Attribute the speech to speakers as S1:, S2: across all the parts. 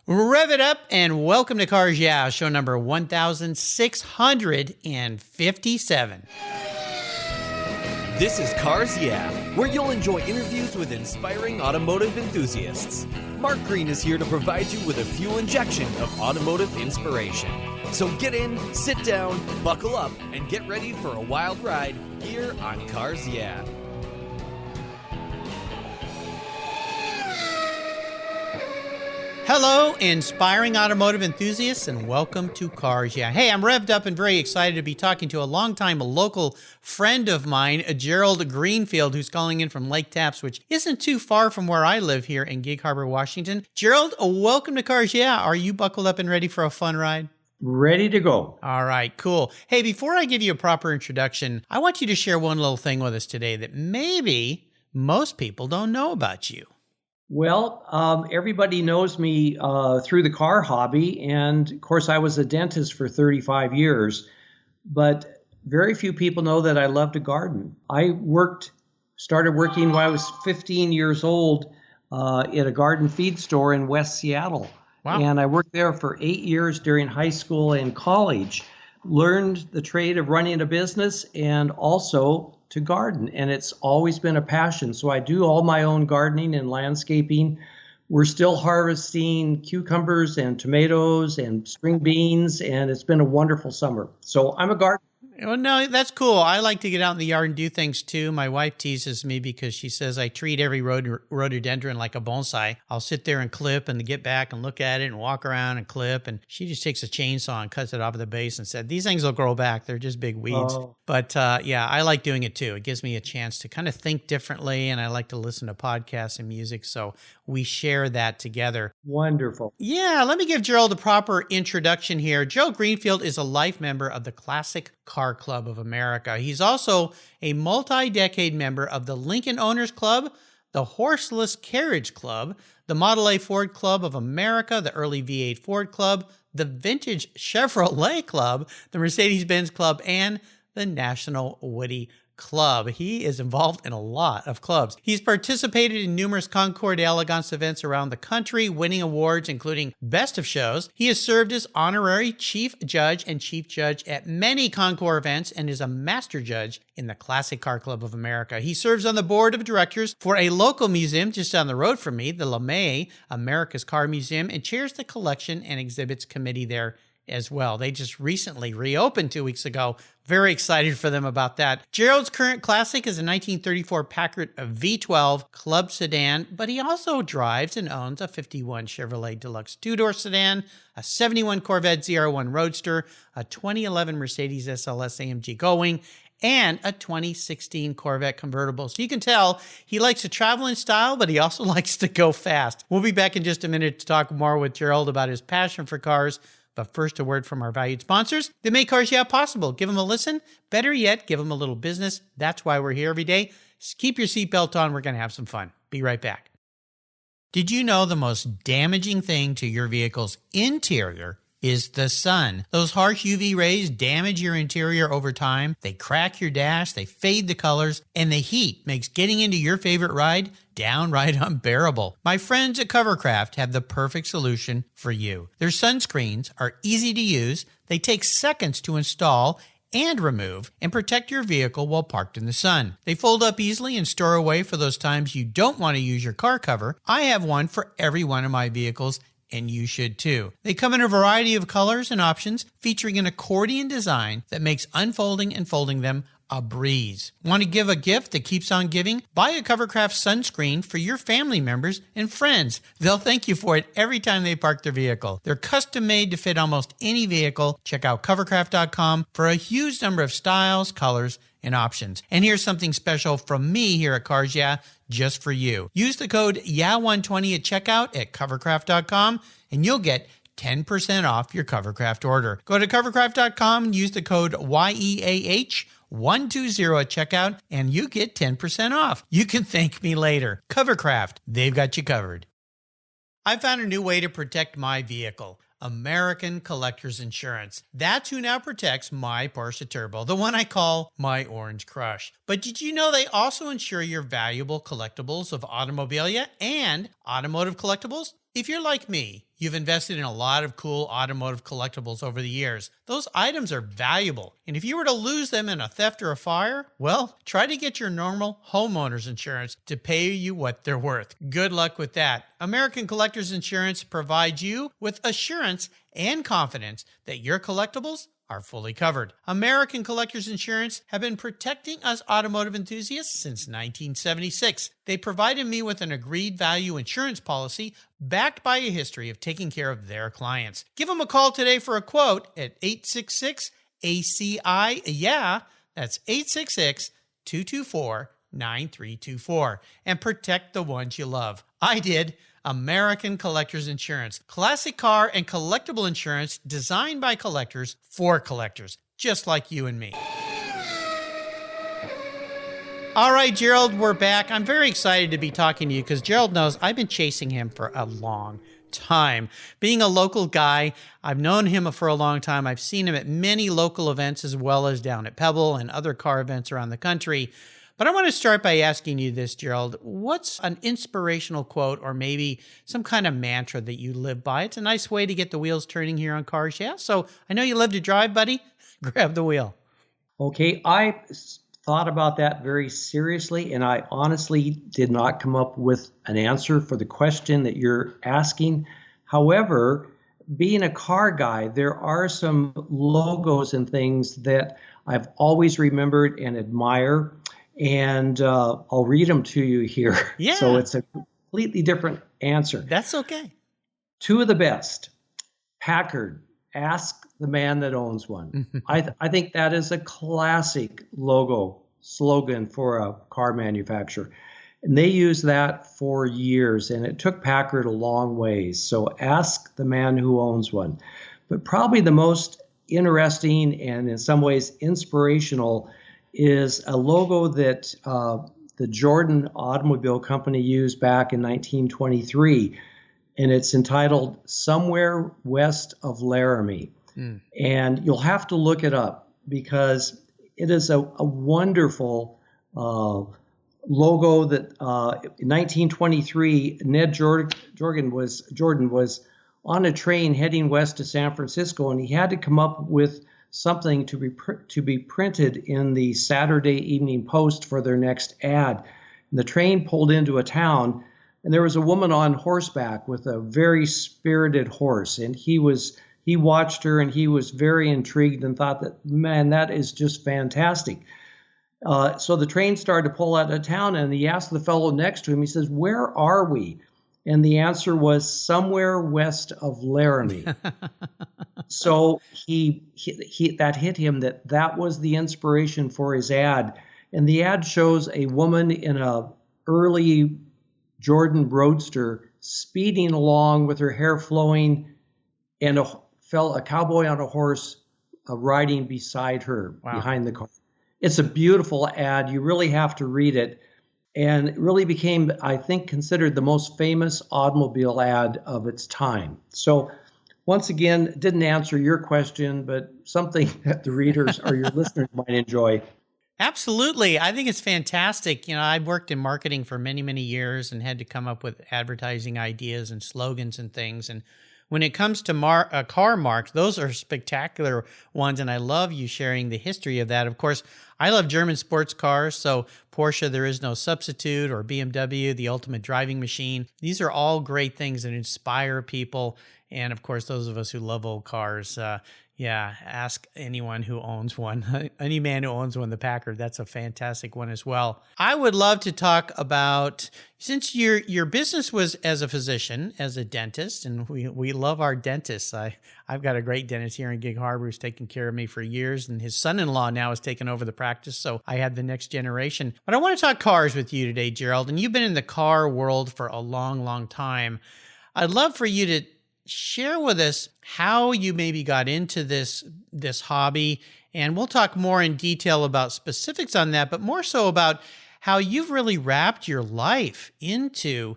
S1: Rev it up and welcome to Cars Yeah, show number 1657.
S2: This is Cars Yeah, where you'll enjoy interviews with inspiring automotive enthusiasts. Mark Green is here to provide you with a fuel injection of automotive inspiration. So get in, sit down, buckle up, and get ready for a wild ride here on Cars Yeah.
S1: Hello, inspiring automotive enthusiasts, and welcome to Cars Yeah. Hey, I'm revved up and very excited to be talking to a longtime local friend of mine, Gerald Greenfield, who's calling in from Lake Tapps, which isn't too far from where I live here in Gig Harbor, Washington. Gerald, welcome to Cars Yeah. Are you buckled up and ready for a fun ride?
S3: Ready to go.
S1: All right, cool. Hey, before I give you a proper introduction, I want you to share one little thing with us today that maybe most people don't know about you.
S3: Well, everybody knows me through the car hobby, and of course I was a dentist for 35 years, but very few people know that I love to garden. I started working when I was 15 years old at a garden feed store in West Seattle.
S1: Wow.
S3: And I worked there for 8 years during high school and college, learned the trade of running a business and also to garden, and it's always been a passion. So I do all my own gardening and landscaping. We're still harvesting cucumbers and tomatoes and string beans, and it's been a wonderful summer. So I'm a gardener.
S1: Well, no, that's cool. I like to get out in the yard and do things too. My wife teases me because she says I treat every rhododendron like a bonsai. I'll sit there and clip and get back and look at it and walk around and clip. And she just takes a chainsaw and cuts it off of the base and said, these things will grow back. They're just big weeds.
S3: Oh.
S1: But yeah, I like doing it too. It gives me a chance to kind of think differently. And I like to listen to podcasts and music. So we share that together.
S3: Wonderful.
S1: Yeah, let me give Gerald a proper introduction here. Gerald Greenfield is a life member of the Classic Car Club of America. He's also a multi-decade member of the Lincoln Owners Club, the Horseless Carriage Club, the Model A Ford Club of America, the Early V8 Ford Club, the Vintage Chevrolet Club, the Mercedes-Benz Club, and the National Woody Club. He is involved in a lot of clubs. He's participated in numerous Concours d'Elegance events around the country, winning awards including Best of Shows. He has served as honorary chief judge and chief judge at many Concours events and is a master judge in the Classic Car Club of America. He serves on the board of directors for a local museum just down the road from me, the LeMay America's Car Museum, and chairs the collection and exhibits committee there as well. They just recently reopened 2 weeks ago. Very excited for them about that. Gerald's current classic is a 1934 Packard V12 Club sedan, but he also drives and owns a 51 Chevrolet Deluxe two-door sedan, a 71 Corvette Zr1 Roadster, a 2011 Mercedes Sls Amg Gullwing, and a 2016 Corvette convertible. So you can tell he likes to travel in style, but he also likes to go fast. We'll be back in just a minute to talk more with Gerald about his passion for cars. But first, a word from our valued sponsors that make Cars Yeah possible. Give them a listen. Better yet, give them a little business. That's why we're here every day. Just keep your seatbelt on. We're going to have some fun. Be right back. Did you know the most damaging thing to your vehicle's interior is the sun? Those harsh UV rays damage your interior over time. They crack your dash, they fade the colors, and the heat makes getting into your favorite ride downright unbearable. My friends at Covercraft have the perfect solution for you. Their sunscreens are easy to use, they take seconds to install and remove and protect your vehicle while parked in the sun. They fold up easily and store away for those times you don't want to use your car cover. I have one for every one of my vehicles, and you should too. They come in a variety of colors and options, featuring an accordion design that makes unfolding and folding them a breeze. Want to give a gift that keeps on giving? Buy a Covercraft sunscreen for your family members and friends. They'll thank you for it every time they park their vehicle. They're custom made to fit almost any vehicle. Check out covercraft.com for a huge number of styles, colors, and options. And here's something special from me here at Cars Yeah, just for you. Use the code YEAH120 at checkout at covercraft.com and you'll get 10% off your Covercraft order. Go to covercraft.com and use the code YEAH120 at checkout and you get 10% off. You can thank me later. Covercraft, they've got you covered. I found a new way to protect my vehicle. American Collectors Insurance. That's who now protects my Porsche Turbo, the one I call my Orange Crush. But did you know they also insure your valuable collectibles of automobilia and automotive collectibles? If you're like me, you've invested in a lot of cool automotive collectibles over the years. Those items are valuable, and if you were to lose them in a theft or a fire, well, try to get your normal homeowner's insurance to pay you what they're worth. Good luck with that. American Collectors Insurance provides you with assurance and confidence that your collectibles are fully covered. American Collectors Insurance have been protecting us automotive enthusiasts since 1976. They provided me with an agreed value insurance policy backed by a history of taking care of their clients. Give them a call today for a quote at 866-ACI. Yeah, that's 866-224-9324. And protect the ones you love. I did. American Collectors Insurance. Classic car and collectible insurance designed by collectors for collectors, just like you and me. All right, Gerald, we're back. I'm very excited to be talking to you because Gerald knows I've been chasing him for a long time. Being a local guy, I've known him for a long time. I've seen him at many local events as well as down at Pebble and other car events around the country. But I want to start by asking you this, Gerald. What's an inspirational quote or maybe some kind of mantra that you live by? It's a nice way to get the wheels turning here on Cars Yeah. So I know you love to drive, buddy. Grab the wheel.
S3: Okay, I thought about that very seriously, and I honestly did not come up with an answer for the question that you're asking. However, being a car guy, there are some logos and things that I've always remembered and admire. And I'll read them to you here.
S1: Yeah.
S3: So it's a completely different answer.
S1: That's okay.
S3: Two of the best. Packard, ask the man that owns one. I think that is a classic logo slogan for a car manufacturer. And they used that for years, and it took Packard a long ways. So ask the man who owns one. But probably the most interesting and in some ways inspirational is a logo that the Jordan Automobile Company used back in 1923, and it's entitled Somewhere West of Laramie. And you'll have to look it up because it is a wonderful logo that in 1923, Ned Jordan was on a train heading west to San Francisco, and he had to come up with something to be printed in the Saturday Evening Post for their next ad. And the train pulled into a town, and there was a woman on horseback with a very spirited horse, and he watched her, and he was very intrigued and thought that, man, that is just fantastic. So the train started to pull out of town, and he asked the fellow next to him, he says, "Where are we?" And the answer was somewhere west of Laramie. So he that hit him that was the inspiration for his ad. And the ad shows a woman in a early Jordan Roadster speeding along with her hair flowing and a cowboy on a horse riding beside her. Wow. Behind the car. It's a beautiful ad. You really have to read it. And it really became, I think, considered the most famous automobile ad of its time. So once again, didn't answer your question, but something that the readers or your listeners might enjoy.
S1: Absolutely. I think it's fantastic. You know, I worked in marketing for many, many years and had to come up with advertising ideas and slogans and things. And when it comes to car marks, those are spectacular ones, and I love you sharing the history of that. Of course, I love German sports cars, so Porsche, there is no substitute, or BMW, the ultimate driving machine. These are all great things that inspire people, and of course, those of us who love old cars, ask anyone who owns one. Any man who owns one, the Packard, that's a fantastic one as well. I would love to talk about, since your business was as a physician, as a dentist, and we love our dentists. I've got a great dentist here in Gig Harbor who's taken care of me for years, and his son-in-law now has taken over the practice, so I have the next generation. But I want to talk cars with you today, Gerald, and you've been in the car world for a long, long time. I'd love for you to share with us how you maybe got into this hobby, and we'll talk more in detail about specifics on that, but more so about how you've really wrapped your life into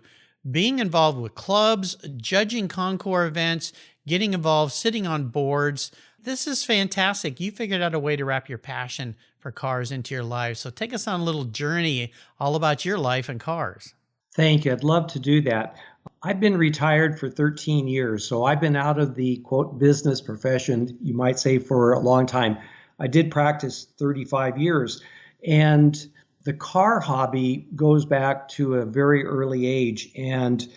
S1: being involved with clubs, judging Concours events, getting involved, sitting on boards. This is fantastic. You figured out a way to wrap your passion for cars into your life. So take us on a little journey all about your life and cars.
S3: Thank you. I'd love to do that. I've been retired for 13 years, so I've been out of the, quote, business profession, you might say, for a long time. I did practice 35 years, and the car hobby goes back to a very early age, and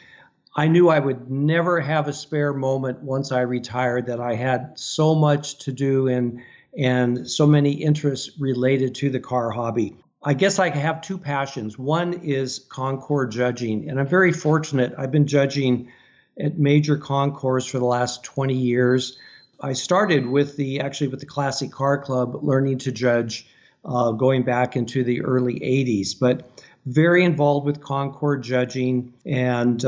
S3: I knew I would never have a spare moment once I retired, that I had so much to do and so many interests related to the car hobby. I guess I have two passions. One is Concours judging, and I'm very fortunate. I've been judging at major concours for the last 20 years. I started with the Classic Car Club, learning to judge going back into the early 80s, but very involved with Concours judging, and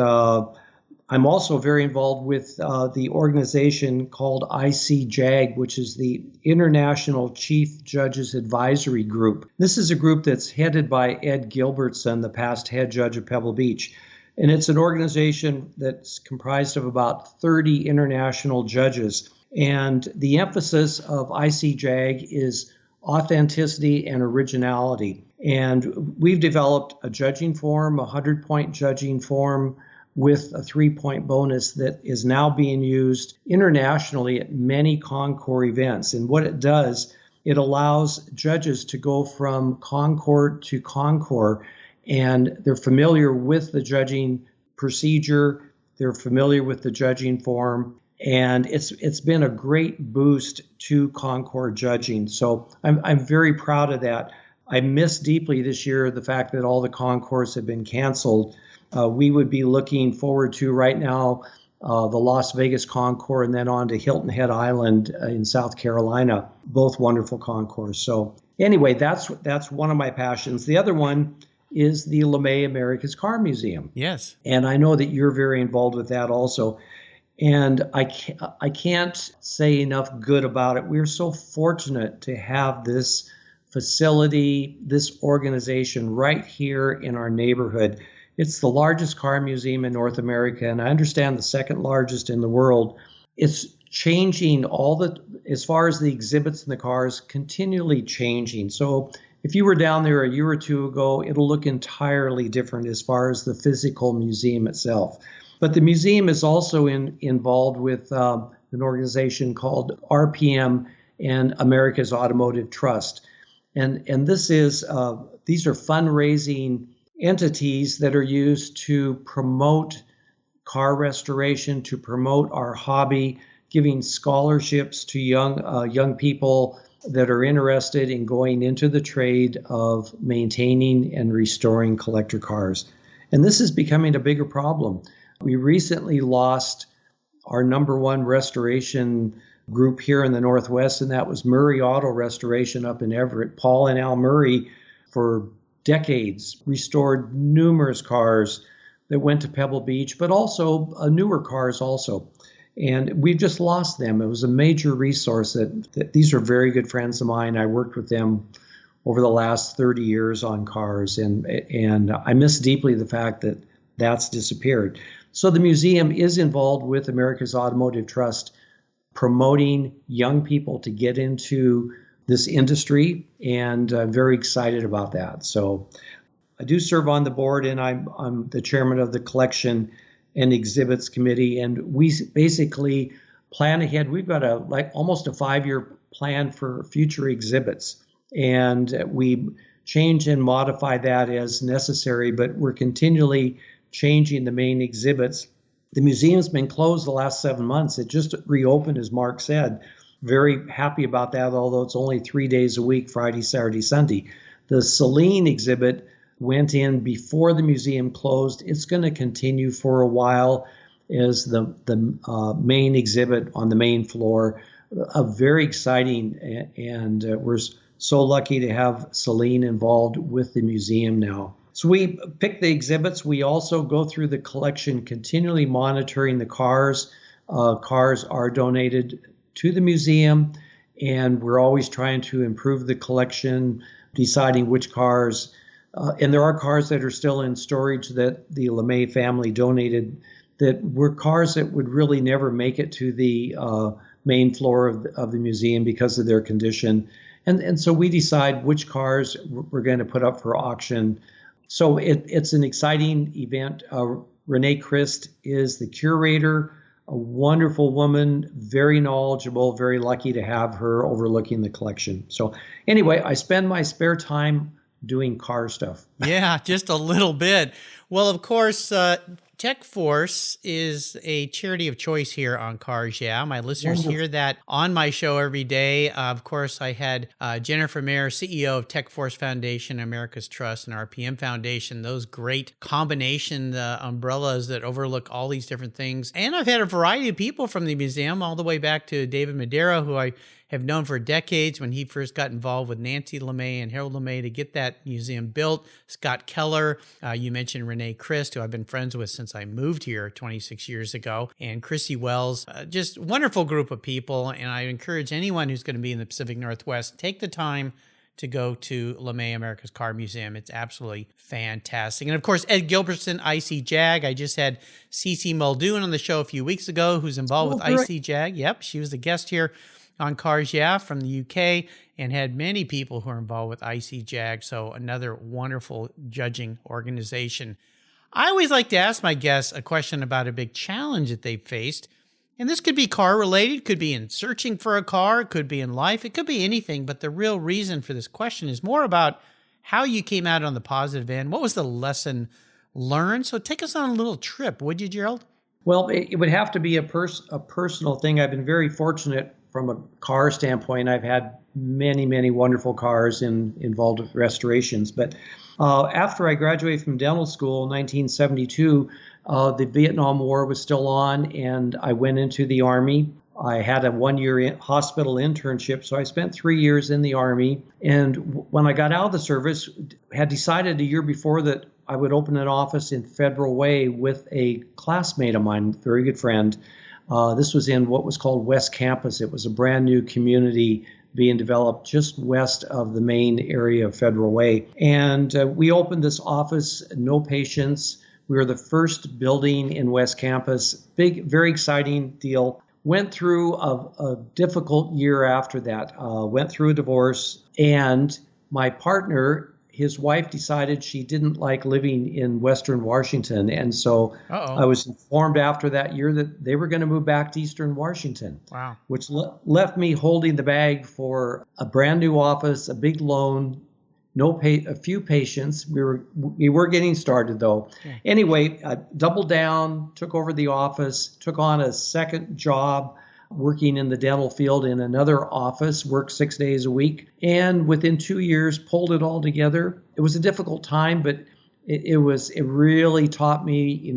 S3: I'm also very involved with the organization called ICJAG, which is the International Chief Judges Advisory Group. This is a group that's headed by Ed Gilbertson, the past head judge of Pebble Beach. And it's an organization that's comprised of about 30 international judges. And the emphasis of ICJAG is authenticity and originality. And we've developed a judging form, a 100-point judging form, with a 3-point bonus that is now being used internationally at many Concours events. And what it does, it allows judges to go from Concours to Concours, and they're familiar with the judging procedure, they're familiar with the judging form, and it's been a great boost to Concours judging. So I'm very proud of that. I miss deeply this year the fact that all the Concours have been canceled. We would be looking forward to right now the Las Vegas Concours, and then on to Hilton Head Island in South Carolina, both wonderful concours. So anyway, that's one of my passions. The other one is the LeMay America's Car Museum.
S1: Yes.
S3: And I know that you're very involved with that also. And I can't say enough good about it. We're so fortunate to have this facility, this organization right here in our neighborhood. It's the largest car museum in North America, and I understand the second largest in the world. It's changing as far as the exhibits and the cars, continually changing. So if you were down there a year or two ago, it'll look entirely different as far as the physical museum itself. But the museum is also involved with an organization called RPM and America's Automotive Trust. And these are fundraising entities that are used to promote car restoration, to promote our hobby, giving scholarships to young people that are interested in going into the trade of maintaining and restoring collector cars. And this is becoming a bigger problem. We recently lost our number one restoration group here in the Northwest, and that was Murray Auto Restoration up in Everett. Paul and Al Murray, for decades, restored numerous cars that went to Pebble Beach, but also newer cars also. And we've just lost them. It was a major resource that these are very good friends of mine. I worked with them over the last 30 years on cars, and I miss deeply the fact that that's disappeared. So the museum is involved with America's Automotive Trust, promoting young people to get into this industry, and I'm very excited about that. So I do serve on the board, and I'm the chairman of the collection and exhibits committee, and we basically plan ahead. We've got almost a 5-year plan for future exhibits, and we change and modify that as necessary, but we're continually changing the main exhibits. The museum's been closed the last 7 months. It just reopened, as Mark said. Very happy about that, although it's only 3 days a week, Friday, Saturday, Sunday. The Celine exhibit went in before the museum closed. It's going to continue for a while as the main exhibit on the main floor. Very exciting, and we're so lucky to have Celine involved with the museum now. So we pick the exhibits. We also go through the collection, continually monitoring the cars. Cars are donated to the museum, and we're always trying to improve the collection, deciding which cars. And there are cars that are still in storage that the LeMay family donated that were cars that would really never make it to the main floor of the museum because of their condition. And so we decide which cars we're going to put up for auction. So it's an exciting event. Renee Christ is the curator, a wonderful woman, very knowledgeable, very lucky to have her overlooking the collection. So anyway, I spend my spare time doing car stuff.
S1: Yeah, just a little bit. Well, of course, Tech Force is a charity of choice here on Cars Yeah. My listeners hear that on my show every day. Of course, I had Jennifer Mayer, CEO of Tech Force Foundation, America's Trust, and RPM Foundation, those great combination umbrellas that overlook all these different things. And I've had a variety of people from the museum, all the way back to David Madera, who I have known for decades when he first got involved with Nancy LeMay and Harold LeMay to get that museum built. Scott Keller, you mentioned Renee Christ, who I've been friends with since I moved here 26 years ago, and Chrissy Wells, just wonderful group of people. And I encourage anyone who's going to be in the Pacific Northwest, take the time to go to LeMay America's Car Museum. It's absolutely fantastic. And of course, Ed Gilbertson, IC Jag. I just had Cece Muldoon on the show a few weeks ago, who's involved with IC Jag. Yep, she was the guest here on Cars Yeah from the UK, and had many people who are involved with IC Jag. So another wonderful judging organization. I always like to ask my guests a question about a big challenge that they've faced. And this could be car related, could be in searching for a car, could be in life, it could be anything. But the real reason for this question is more about how you came out on the positive end. What was the lesson learned? So take us on a little trip, would you, Gerald?
S3: Well, it would have to be a personal thing. I've been very fortunate from a car standpoint. I've had many wonderful cars involved with restorations. But after I graduated from dental school in 1972, the Vietnam War was still on, and I went into the Army. I had a one-year hospital internship, so I spent 3 years in the Army. And when I got out of the service, had decided a year before that I would open an office in Federal Way with a classmate of mine, very good friend. This was in what was called West Campus. It was a brand new community being developed just west of the main area of Federal Way. And we opened this office, no patients. We were the first building in West Campus. Big, very exciting deal. Went through a difficult year after that. Went through a divorce, and my partner, his wife, decided she didn't like living in Western Washington. And so I was informed after that year that they were going to move back to Eastern Washington.
S1: Wow.
S3: Which left me holding the bag for a brand new office, a big loan, a few patients. We were getting started though. Yeah. Anyway, I doubled down, took over the office, took on a second job working in the dental field in another office, worked 6 days a week, and within 2 years pulled it all together. It was a difficult time, but it really taught me,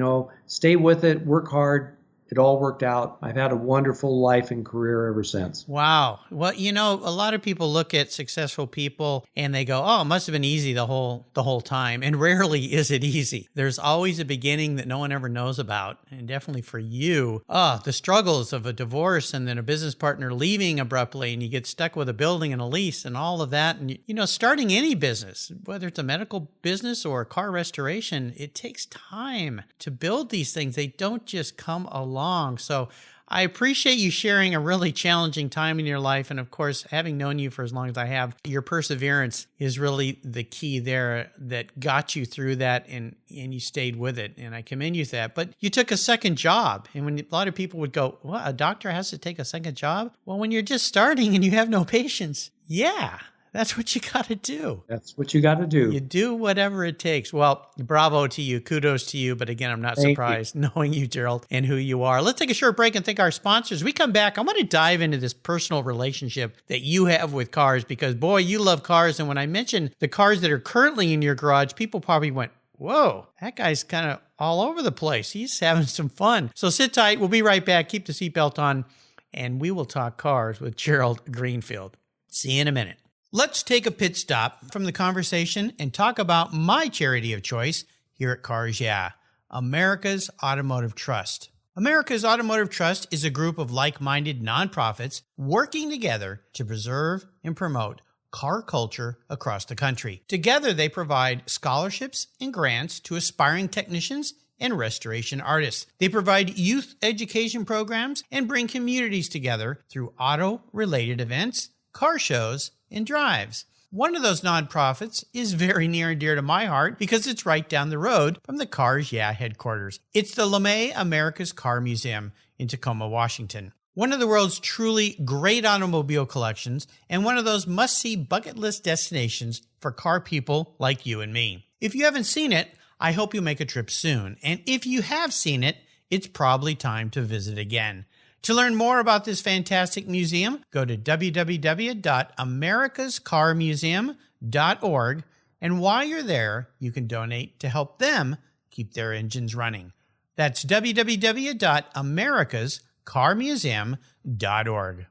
S3: stay with it, work hard. It all worked out. I've had a wonderful life and career ever since.
S1: Wow. Well, a lot of people look at successful people and they go, oh, it must have been easy the whole time. And rarely is it easy. There's always a beginning that no one ever knows about. And definitely for you, the struggles of a divorce and then a business partner leaving abruptly, and you get stuck with a building and a lease and all of that. And, starting any business, whether it's a medical business or a car restoration, it takes time to build these things. They don't just come along. So I appreciate you sharing a really challenging time in your life. And of course, having known you for as long as I have, your perseverance is really the key there that got you through that, and you stayed with it. And I commend you for that. But you took a second job. And when a lot of people would go, what, a doctor has to take a second job? Well, when you're just starting and you have no patience, yeah. That's what you got to do.
S3: That's what you got to do.
S1: You do whatever it takes. Well, bravo to you. Kudos to you. But again, I'm not surprised knowing you, Gerald, and who you are. Let's take a short break and thank our sponsors. We come back, I want to dive into this personal relationship that you have with cars, because, boy, you love cars. And when I mentioned the cars that are currently in your garage, people probably went, whoa, that guy's kind of all over the place. He's having some fun. So sit tight. We'll be right back. Keep the seatbelt on, and we will talk cars with Gerald Greenfield. See you in a minute. Let's take a pit stop from the conversation and talk about my charity of choice here at Cars Yeah, America's Automotive Trust. America's Automotive Trust is a group of like-minded nonprofits working together to preserve and promote car culture across the country. Together, they provide scholarships and grants to aspiring technicians and restoration artists. They provide youth education programs and bring communities together through auto-related events, car shows, and drives. One of those nonprofits is very near and dear to my heart because it's right down the road from the Cars Yeah headquarters. It's the LeMay America's Car Museum in Tacoma, Washington. One of the world's truly great automobile collections and one of those must-see bucket list destinations for car people like you and me. If you haven't seen it, I hope you make a trip soon. And if you have seen it, it's probably time to visit again. To learn more about this fantastic museum, go to www.americascarmuseum.org. And while you're there, you can donate to help them keep their engines running. That's www.americascarmuseum.org.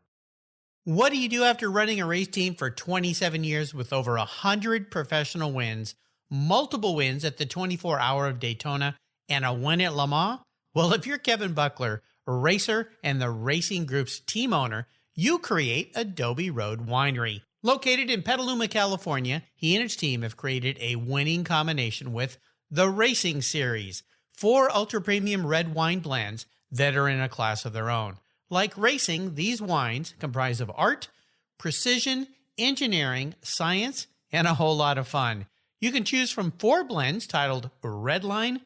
S1: What do you do after running a race team for 27 years with over 100 professional wins, multiple wins at the 24-Hour of Daytona, and a win at Le Mans? Well, if you're Kevin Buckler, racer and the racing group's team owner, you create Adobe Road Winery. Located in Petaluma, California, he and his team have created a winning combination with the Racing Series, 4 ultra-premium red wine blends that are in a class of their own. Like racing, these wines comprise of art, precision, engineering, science, and a whole lot of fun. You can choose from 4 blends titled Redline,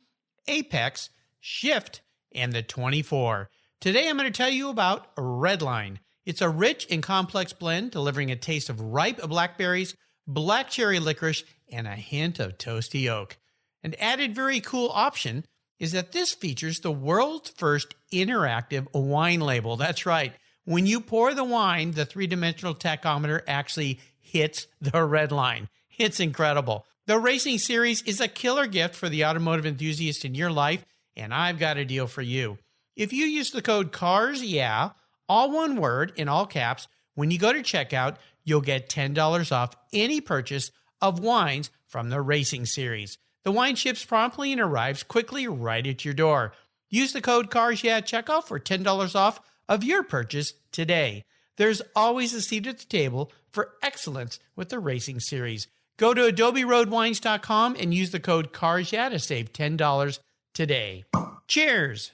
S1: Apex, Shift, and the 24. Today I'm going to tell you about Redline. It's a rich and complex blend delivering a taste of ripe blackberries, black cherry licorice, and a hint of toasty oak. An added very cool option is that this features the world's first interactive wine label. That's right. When you pour the wine, the 3-dimensional tachometer actually hits the red line. It's incredible. The Racing Series is a killer gift for the automotive enthusiast in your life, and I've got a deal for you. If you use the code CARSYEAH, all one word in all caps, when you go to checkout, you'll get $10 off any purchase of wines from the Racing Series. The wine ships promptly and arrives quickly right at your door. Use the code CARSYEAH at checkout for $10 off of your purchase today. There's always a seat at the table for excellence with the Racing Series. Go to adoberoadwines.com and use the code CARSYEAH to save $10 today. Cheers!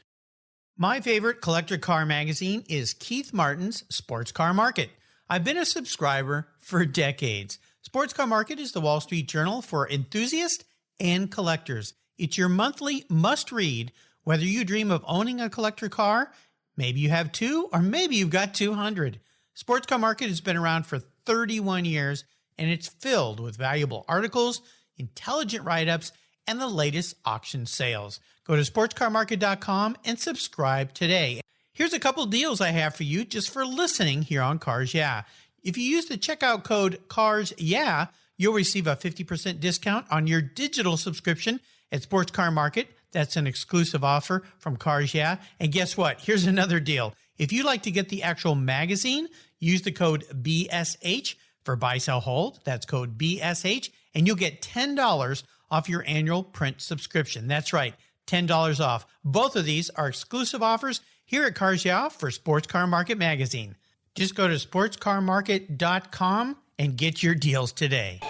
S1: My favorite collector car magazine is Keith Martin's Sports Car Market. I've been a subscriber for decades. Sports Car Market is the Wall Street Journal for enthusiasts and collectors. It's your monthly must-read, whether you dream of owning a collector car, maybe you have 2, or maybe you've got 200. Sports Car Market has been around for 31 years, and it's filled with valuable articles, intelligent write-ups, and the latest auction sales. Go to sportscarmarket.com and subscribe today. Here's a couple deals I have for you just for listening here on Cars Yeah. If you use the checkout code CARSYEAH, you'll receive a 50% discount on your digital subscription at Sports Car Market. That's an exclusive offer from Cars Yeah. And guess what? Here's another deal. If you'd like to get the actual magazine, use the code BSH for buy, sell, hold. That's code BSH, and you'll get $10 off your annual print subscription. That's right, $10 off. Both of these are exclusive offers here at Cars Yeah for Sports Car Market Magazine. Just go to sportscarmarket.com and get your deals today.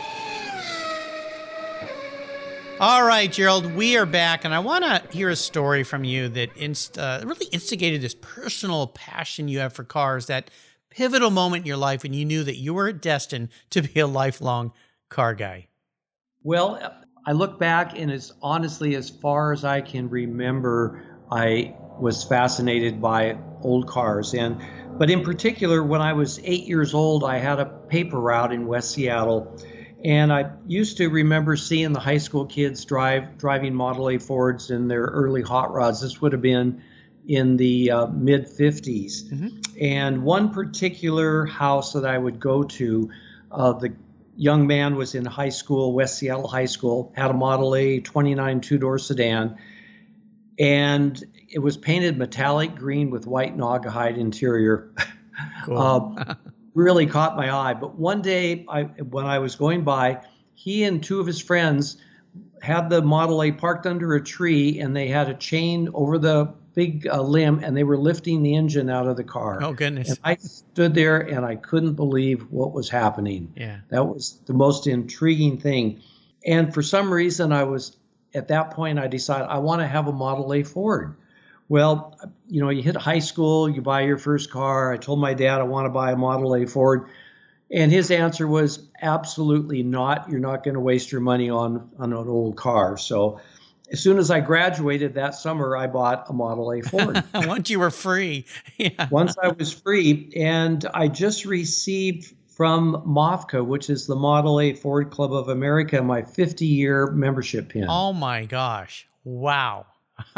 S1: All right, Gerald, we are back, and I want to hear a story from you that really instigated this personal passion you have for cars, that pivotal moment in your life when you knew that you were destined to be a lifelong car guy.
S3: Well, I look back, and it's honestly, as far as I can remember, I was fascinated by old cars. But in particular, when I was 8 years old, I had a paper route in West Seattle. And I used to remember seeing the high school kids driving Model A Fords in their early hot rods. This would have been in the mid-50s. Mm-hmm. And one particular house that I would go to, the young man was in high school, West Seattle High School, had a Model A 29 two-door sedan, and it was painted metallic green with white Naugahyde interior. Cool. Really caught my eye. But one day, when I was going by, he and 2 of his friends had the Model A parked under a tree, and they had a chain over the big limb, and they were lifting the engine out of the car.
S1: Oh, goodness.
S3: And I stood there, and I couldn't believe what was happening. Yeah. That was the most intriguing thing. And for some reason, at that point, I decided I want to have a Model A Ford. Well, you hit high school, you buy your first car. I told my dad I want to buy a Model A Ford. And his answer was absolutely not. You're not going to waste your money on an old car. So as soon as I graduated that summer, I bought a Model A Ford.
S1: Once you were free. Yeah.
S3: Once I was free, and I just received from MOFCA, which is the Model A Ford Club of America, my 50-year membership pin.
S1: Oh my gosh. Wow.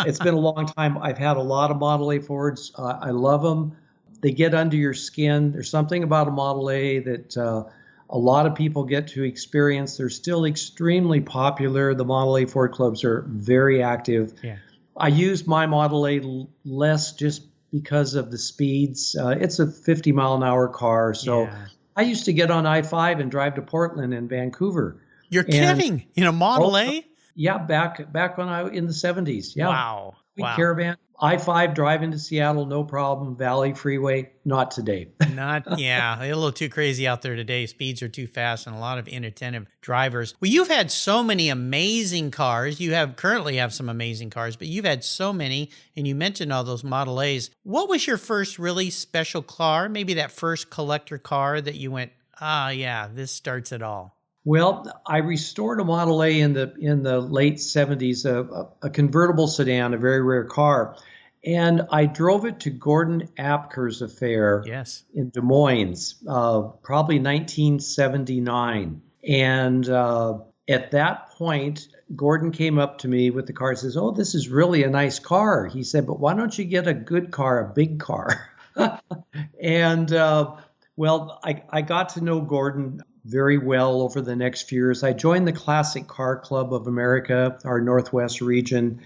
S3: It's been a long time. I've had a lot of Model A Fords. I love them. They get under your skin. There's something about a Model A that a lot of people get to experience. They're still extremely popular. The Model A Ford clubs are very active.
S1: Yeah.
S3: I use my Model A less just because of the speeds. It's a 50-mile-an-hour car, so
S1: Yeah.
S3: I used to get on I-5 and drive to Portland and Vancouver.
S1: You're kidding? In a Model A?
S3: Yeah, back when I in the 70s. Yeah.
S1: Wow. Wow.
S3: Caravan. I-5 driving to Seattle, no problem. Valley Freeway, not today.
S1: Yeah, a little too crazy out there today. Speeds are too fast and a lot of inattentive drivers. Well, you've had so many amazing cars. You currently have some amazing cars, but you've had so many, and you mentioned all those Model A's. What was your first really special car? Maybe that first collector car that you went, yeah, this starts it all.
S3: Well, I restored a Model A in the late 70s, a convertible sedan, a very rare car. And I drove it to Gordon Apker's affair in Des Moines, probably 1979. And at that point, Gordon came up to me with the car and says, "Oh, this is really a nice car." He said, "But why don't you get a good car, a big car?" And well, I got to know Gordon very well over the next few years. I joined the Classic Car Club of America, our Northwest region,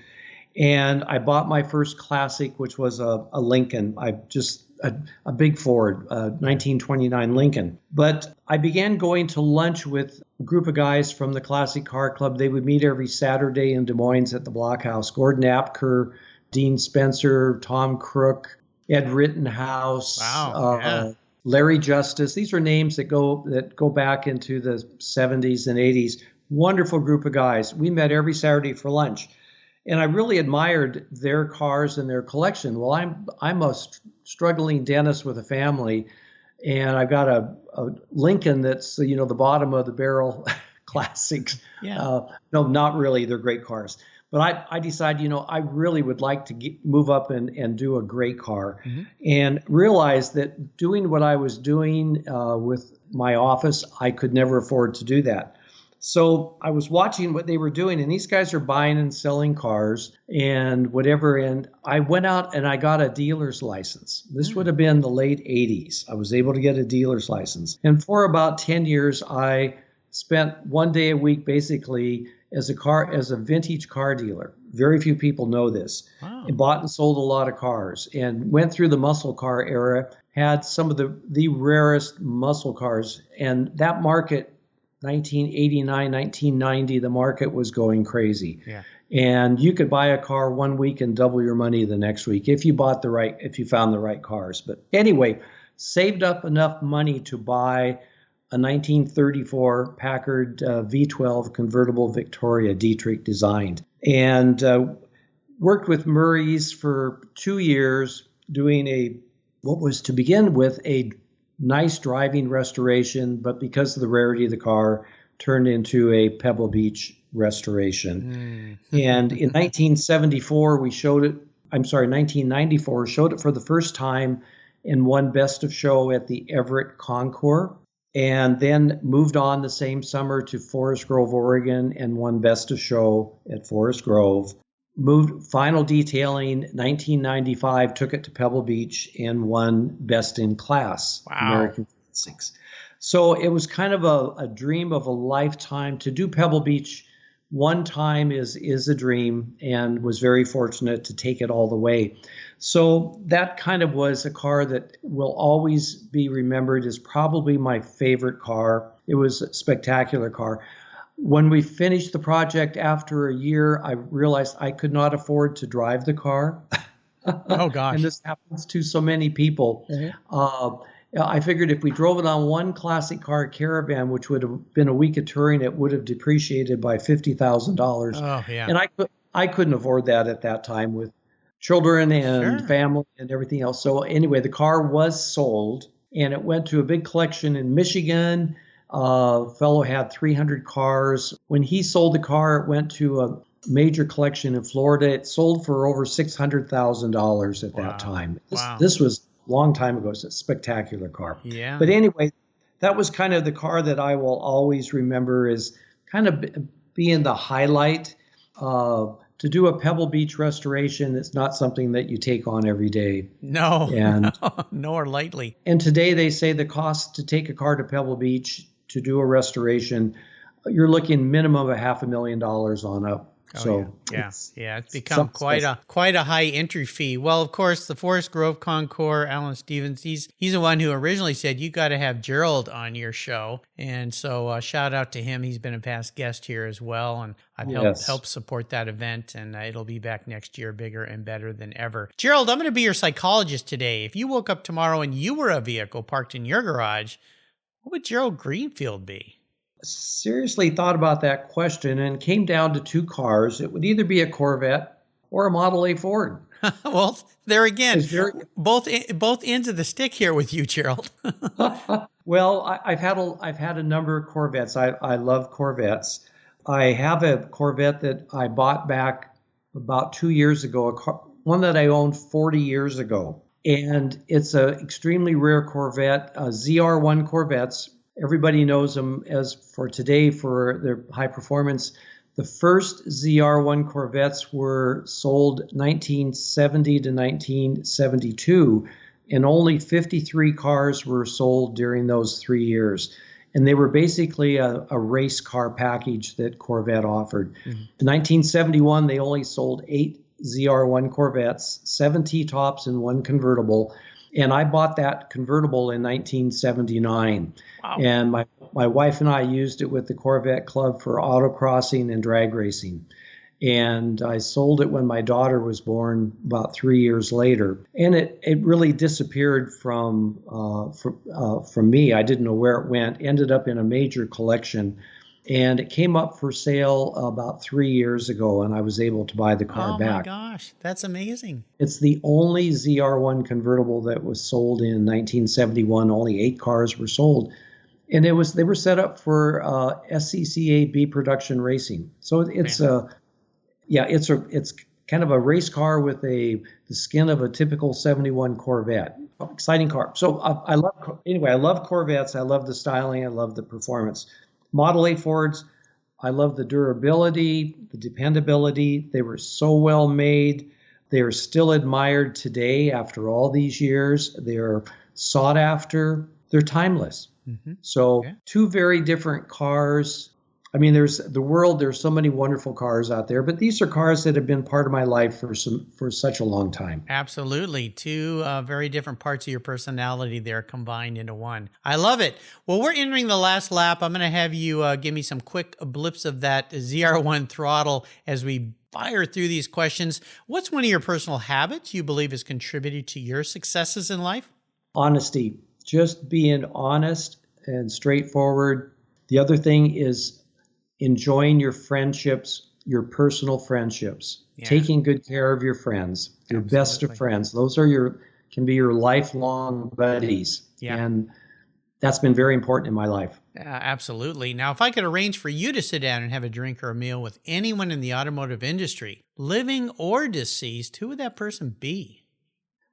S3: and I bought my first classic, which was a Lincoln. A big Ford, 1929 Lincoln. But I began going to lunch with a group of guys from the Classic Car Club. They would meet every Saturday in Des Moines at the Blockhouse. Gordon Apker, Dean Spencer, Tom Crook, Ed Rittenhouse.
S1: Wow.
S3: Larry Justice. These are names that go back into the 70s and 80s. Wonderful group of guys. We met every Saturday for lunch, and I really admired their cars and their collection. Well, I'm a struggling dentist with a family, and I've got a Lincoln that's the bottom of the barrel classics.
S1: Yeah.
S3: No, not really. They're great cars. But I decided, I really would like to move up and do a great car, and realized that doing what I was doing with my office, I could never afford to do that. So I was watching what they were doing, and these guys are buying and selling cars and whatever. And I went out and I got a dealer's license. This would have been the late 80s. I was able to get a dealer's license. And for about 10 years, I spent one day a week basically as a vintage car dealer. Very few people know this.
S1: Wow.
S3: I bought and sold a lot of cars and went through the muscle car era, had some of the rarest muscle cars. And that market, 1989, 1990, the market was going crazy.
S1: Yeah.
S3: And you could buy a car one week and double your money the next week if you found the right cars. But anyway, saved up enough money to buy a 1934 Packard V12 convertible Victoria Dietrich designed, and worked with Murray's for 2 years doing what was to begin with a nice driving restoration, but because of the rarity of the car, turned into a Pebble Beach restoration. And in 1994, 1994, showed it for the first time and won Best of Show at the Everett Concours. And then moved on the same summer to Forest Grove, Oregon, and won Best of Show at Forest Grove. Moved final detailing 1995, took it to Pebble Beach and won Best in Class.
S1: Wow.
S3: American Classics. So it was kind of a dream of a lifetime. To do Pebble Beach one time is a dream, and was very fortunate to take it all the way. So that kind of was a car that will always be remembered as probably my favorite car. It was a spectacular car. When we finished the project after a year, I realized I could not afford to drive the car.
S1: Oh, gosh.
S3: And this happens to so many people. I figured if we drove it on one classic car Caravan, which would have been a week of touring, it would have depreciated by $50,000.
S1: Oh, yeah.
S3: And I couldn't afford that at that time with children and family and everything else. So anyway, the car was sold, and it went to a big collection in Michigan. A fellow had 300 cars. When he sold the car, it went to a major collection in Florida. It sold for over $600,000 at that time. This was a long time ago. It's a spectacular car.
S1: Yeah.
S3: But anyway, that was kind of the car that I will always remember as kind of being the highlight. To do a Pebble Beach restoration, it's not something that you take on every day.
S1: No,
S3: and
S1: nor lightly.
S3: And today they say the cost to take a car to Pebble Beach to do a restoration, you're looking minimum of $500,000 on up.
S1: It's become quite a high entry fee. Well, of course, the Forest Grove Concours, Alan Stevens, he's the one who originally said you got to have Gerald on your show, and so shout out to him. He's been a past guest here as well, and I've helped support that event, and it'll be back next year, bigger and better than ever. Gerald, I'm going to be your psychologist today. If you woke up tomorrow and you were a vehicle parked in your garage, what would Gerald Greenfield be?
S3: Seriously thought about that question and came down to two cars. It would either be a Corvette or a Model A Ford.
S1: Well, there again, both ends of the stick here with you, Gerald.
S3: Well, I've had a number of Corvettes. I love Corvettes. I have a Corvette that I bought back about 2 years ago, one that I owned 40 years ago. And it's an extremely rare Corvette, Zr1 Corvettes. Everybody knows them as for today for their high performance. The first Zr1 Corvettes were sold 1970 to 1972, and only 53 cars were sold during those 3 years. And they were basically a race car package that Corvette offered. Mm-hmm. In 1971, they only sold 8 Zr1 Corvettes, 7 T-tops and 1 convertible. And I bought that convertible in 1979. Wow. And my wife and I used it with the Corvette Club for autocrossing and drag racing. And I sold it when my daughter was born about 3 years later. And it really disappeared from me. I didn't know where it went. Ended up in a major collection. And it came up for sale about 3 years ago, and I was able to buy the car back.
S1: Oh my gosh, that's amazing.
S3: It's the only Zr1 convertible that was sold in 1971. Only 8 cars were sold. And they were set up for SCCA B production racing. So it's it's kind of a race car with the skin of a typical 71 Corvette. Exciting car. So I love Corvettes. I love the styling. I love the performance. Model A Fords, I love the durability, the dependability. They were so well made. They are still admired today after all these years. They're sought after. They're timeless. Mm-hmm. So two very different cars. I mean, there's so many wonderful cars out there, but these are cars that have been part of my life for such a long time.
S1: Absolutely. Two very different parts of your personality there combined into one. I love it. Well, we're entering the last lap. I'm going to have you give me some quick blips of that ZR1 throttle as we fire through these questions. What's one of your personal habits you believe has contributed to your successes in life?
S3: Honesty. Just being honest and straightforward. The other thing is enjoying your friendships, your personal friendships, taking good care of your friends, your best of friends. Those are can be your lifelong buddies. Yeah. And that's been very important in my life.
S1: Absolutely. Now, if I could arrange for you to sit down and have a drink or a meal with anyone in the automotive industry, living or deceased, who would that person be?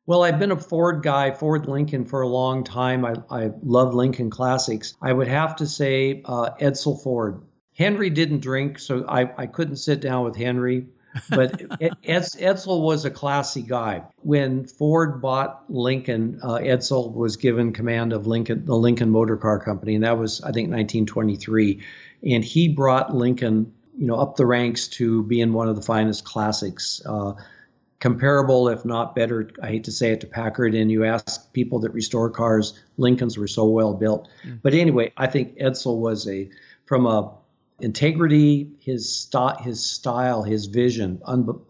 S3: Well, I've been a Ford guy, Ford Lincoln, for a long time. I love Lincoln classics. I would have to say Edsel Ford. Henry didn't drink, so I couldn't sit down with Henry, but Edsel was a classy guy. When Ford bought Lincoln, Edsel was given command of the Lincoln Motor Car Company, and that was, I think, 1923. And he brought Lincoln, up the ranks to being one of the finest classics, comparable, if not better, I hate to say it, to Packard. And you ask people that restore cars, Lincolns were so well built. Mm. But anyway, I think Edsel was from a integrity, his style, his vision,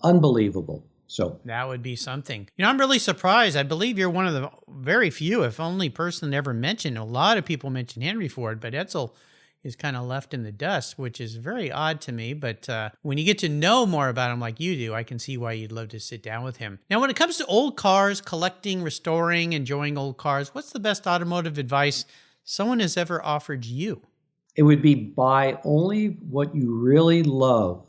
S3: unbelievable. So
S1: that would be something. I'm really surprised. I believe you're one of the very few, if only person that ever mentioned. A lot of people mention Henry Ford, but Edsel is kind of left in the dust, which is very odd to me. But when you get to know more about him like you do, I can see why you'd love to sit down with him. Now, when it comes to old cars, collecting, restoring, enjoying old cars, what's the best automotive advice someone has ever offered you?
S3: It would be buy only what you really love,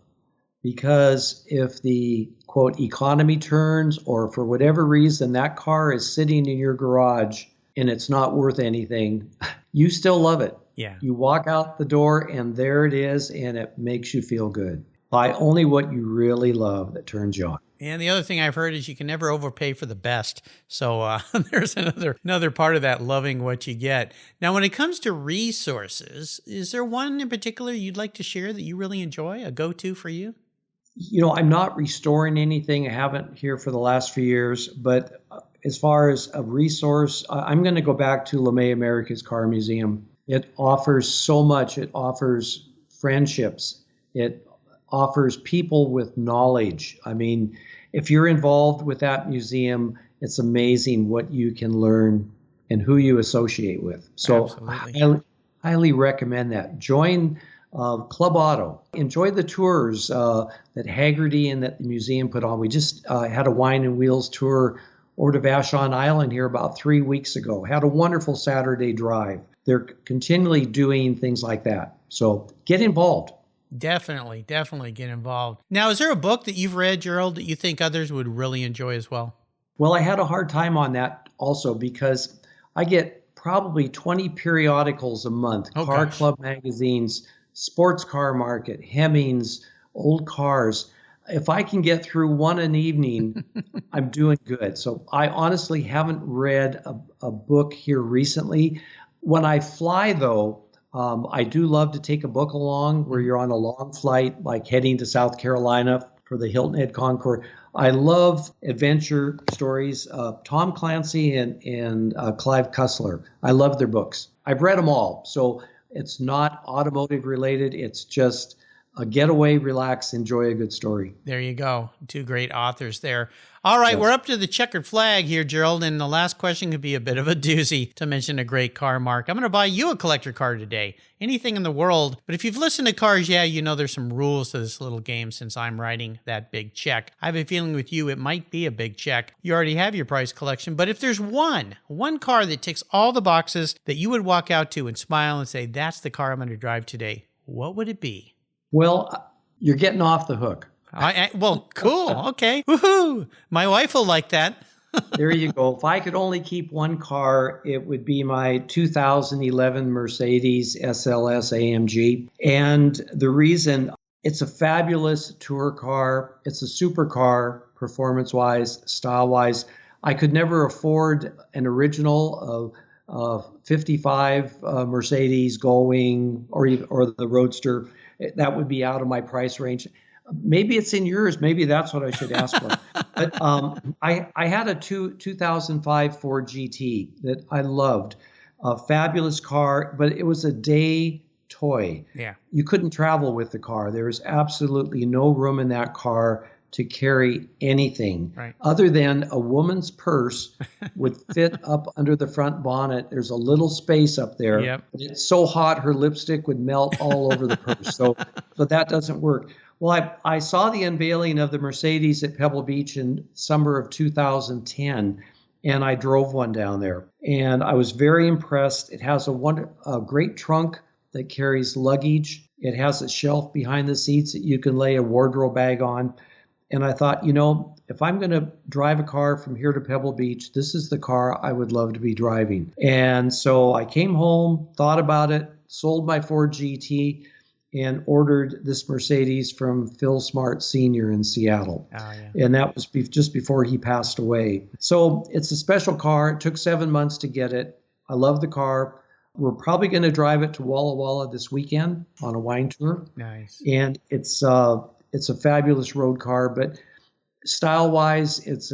S3: because if the quote economy turns, or for whatever reason that car is sitting in your garage and it's not worth anything, you still love it.
S1: Yeah.
S3: You walk out the door and there it is, and it makes you feel good. Buy only what you really love that turns you on.
S1: And the other thing I've heard is you can never overpay for the best. So there's another part of that, loving what you get. Now, when it comes to resources, is there one in particular you'd like to share that you really enjoy, a go-to for you?
S3: I'm not restoring anything. I haven't here for the last few years, but as far as a resource, I'm going to go back to LeMay America's Car Museum. It offers so much. It offers friendships. It offers people with knowledge. I mean, if you're involved with that museum, it's amazing what you can learn and who you associate with. So I highly recommend that. Join Club Auto. Enjoy the tours that Haggerty and that the museum put on. We just had a Wine and Wheels tour over to Vashon Island here about 3 weeks ago. Had a wonderful Saturday drive. They're continually doing things like that. So get involved.
S1: Definitely get involved. Now, is there a book that you've read, Gerald, that you think others would really enjoy as well?
S3: Well, I had a hard time on that also, because I get probably 20 periodicals a month, Car Club magazines, Sports Car Market, Hemmings, Old Cars. If I can get through one an evening, I'm doing good. So I honestly haven't read a book here recently. When I fly, though, I do love to take a book along where you're on a long flight, like heading to South Carolina for the Hilton Head Concours. I love adventure stories. Tom Clancy and Clive Cussler. I love their books. I've read them all. So it's not automotive related. It's just a getaway, relax, enjoy a good story.
S1: There you go. Two great authors there. All right, we're up to the checkered flag here, Gerald, and the last question could be a bit of a doozy, to mention a great car, Mark. I'm going to buy you a collector car today, anything in the world. But if you've listened to Cars Yeah, you know there's some rules to this little game since I'm writing that big check. I have a feeling with you it might be a big check. You already have your prize collection, but if there's one car that ticks all the boxes that you would walk out to and smile and say, that's the car I'm going to drive today, what would it be?
S3: Well, you're getting off the hook.
S1: Well, cool. Okay. Woohoo. My wife will like that.
S3: There you go. If I could only keep one car, it would be my 2011 Mercedes Sls Amg. And the reason, it's a fabulous tour car. It's a supercar, performance-wise, style-wise. I could never afford an original 55 Mercedes Gullwing or the Roadster. That would be out of my price range. Maybe it's in yours. Maybe that's what I should ask for. But I had a 2005 Ford GT that I loved. A fabulous car, but it was a day toy.
S1: Yeah.
S3: You couldn't travel with the car. There was absolutely no room in that car to carry anything other than a woman's purse would fit up under the front bonnet. There's a little space up there.
S1: Yep.
S3: It's so hot her lipstick would melt all over the purse. So that doesn't work. Well, I saw the unveiling of the Mercedes at Pebble Beach in summer of 2010, and I drove one down there. And I was very impressed. It has a great trunk that carries luggage. It has a shelf behind the seats that you can lay a wardrobe bag on. And I thought, if I'm going to drive a car from here to Pebble Beach, this is the car I would love to be driving. And so I came home, thought about it, sold my Ford GT, and ordered this Mercedes from Phil Smart Sr. in Seattle. Oh, yeah. And that was just before he passed away. So it's a special car. It took 7 months to get it. I love the car. We're probably going to drive it to Walla Walla this weekend on a wine tour.
S1: Nice.
S3: And it's a fabulous road car, but style-wise, it's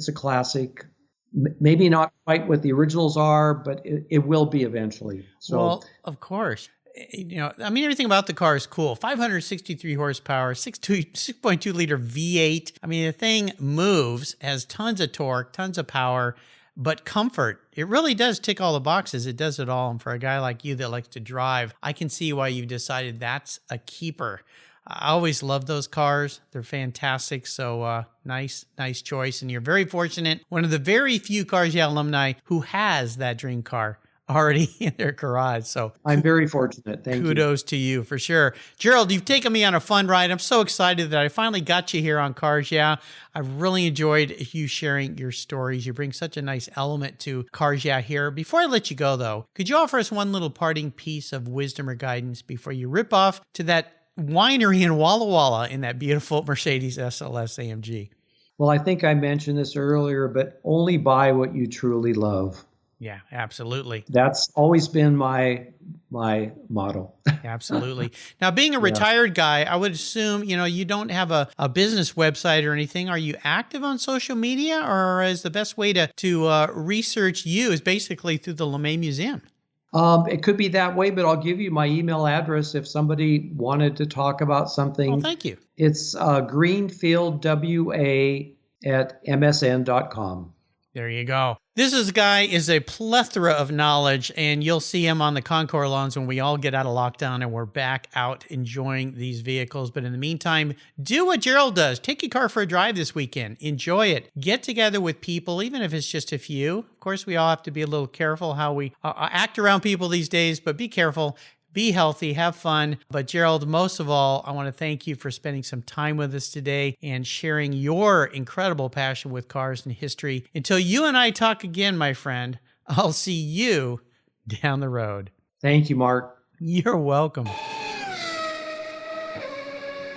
S3: a classic. Maybe not quite what the originals are, but it will be eventually. So,
S1: well, of course. Everything about the car is cool. 563 horsepower, 6.2 liter V8. The thing moves, has tons of torque, tons of power, but comfort. It really does tick all the boxes. It does it all. And for a guy like you that likes to drive, I can see why you've decided that's a keeper. I always love those cars. They're fantastic. So nice choice. And you're very fortunate. One of the very few Cars Yeah alumni who has that dream car already in their garage. So
S3: I'm very fortunate. Thank you.
S1: Kudos to you for sure. Gerald, you've taken me on a fun ride. I'm so excited that I finally got you here on Cars Yeah. I've really enjoyed you sharing your stories. You bring such a nice element to Cars Yeah here. Before I let you go, though, could you offer us one little parting piece of wisdom or guidance before you rip off to that winery in Walla Walla in that beautiful Mercedes SLS AMG?
S3: Well, I think I mentioned this earlier, but only buy what you truly love.
S1: Yeah, absolutely.
S3: That's always been my motto.
S1: Absolutely. Now, being a retired guy, I would assume, you don't have a business website or anything. Are you active on social media, or is the best way to research you is basically through the LeMay Museum?
S3: It could be that way, but I'll give you my email address if somebody wanted to talk about something.
S1: Oh, thank you.
S3: It's greenfieldwa@msn.com.
S1: There you go. This guy is a plethora of knowledge, and you'll see him on the Concours lawns when we all get out of lockdown and we're back out enjoying these vehicles. But in the meantime, do what Gerald does. Take your car for a drive this weekend. Enjoy it. Get together with people, even if it's just a few. Of course, we all have to be a little careful how we act around people these days, but be careful. Be healthy, have fun. But Gerald, most of all, I want to thank you for spending some time with us today and sharing your incredible passion with cars and history. Until you and I talk again, my friend, I'll see you down the road.
S3: Thank you, Mark.
S1: You're welcome.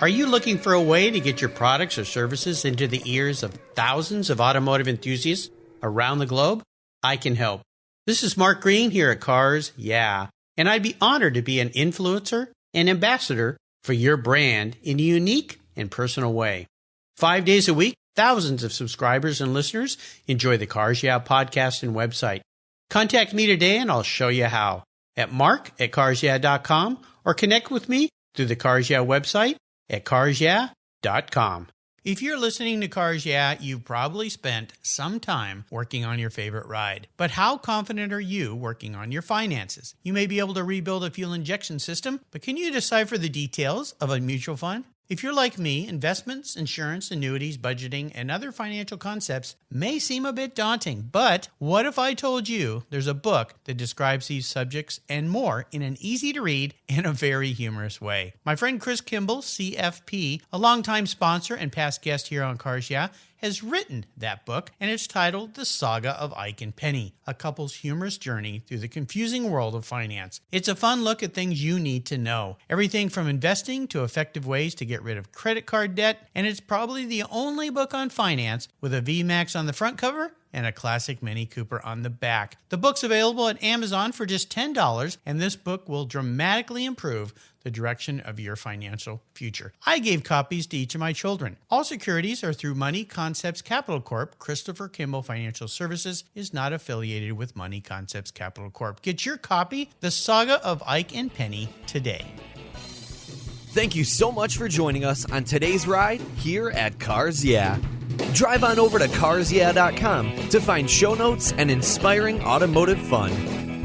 S1: Are you looking for a way to get your products or services into the ears of thousands of automotive enthusiasts around the globe? I can help. This is Mark Green here at Cars Yeah. And I'd be honored to be an influencer and ambassador for your brand in a unique and personal way. 5 days a week, thousands of subscribers and listeners enjoy the Cars Yeah podcast and website. Contact me today and I'll show you how at mark@carsyeah.com or connect with me through the Cars Yeah website at carsyeah.com. If you're listening to Cars Yeah, you've probably spent some time working on your favorite ride. But how confident are you working on your finances? You may be able to rebuild a fuel injection system, but can you decipher the details of a mutual fund? If you're like me, investments, insurance, annuities, budgeting, and other financial concepts may seem a bit daunting, but what if I told you there's a book that describes these subjects and more in an easy-to-read and a very humorous way? My friend Chris Kimball, CFP, a longtime sponsor and past guest here on Cars Yeah, has written that book, and it's titled The Saga of Ike and Penny, a couple's humorous journey through the confusing world of finance. It's a fun look at things you need to know, everything from investing to effective ways to get rid of credit card debt, and it's probably the only book on finance with a VMAX on the front cover and a classic Mini Cooper on the back. The book's available at Amazon for just $10, and this book will dramatically improve the direction of your financial future. I gave copies to each of my children. All securities are through Money Concepts Capital Corp. Christopher Kimball Financial Services is not affiliated with Money Concepts Capital Corp. Get your copy, The Saga of Ike and Penny, today.
S2: Thank you so much for joining us on today's ride here at Cars Yeah. Drive on over to carsyeah.com to find show notes and inspiring automotive fun.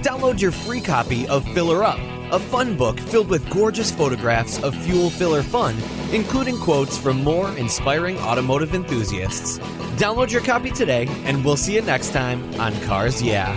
S2: Download your free copy of Filler Up, a fun book filled with gorgeous photographs of fuel filler fun, including quotes from more inspiring automotive enthusiasts. Download your copy today, and we'll see you next time on Cars Yeah.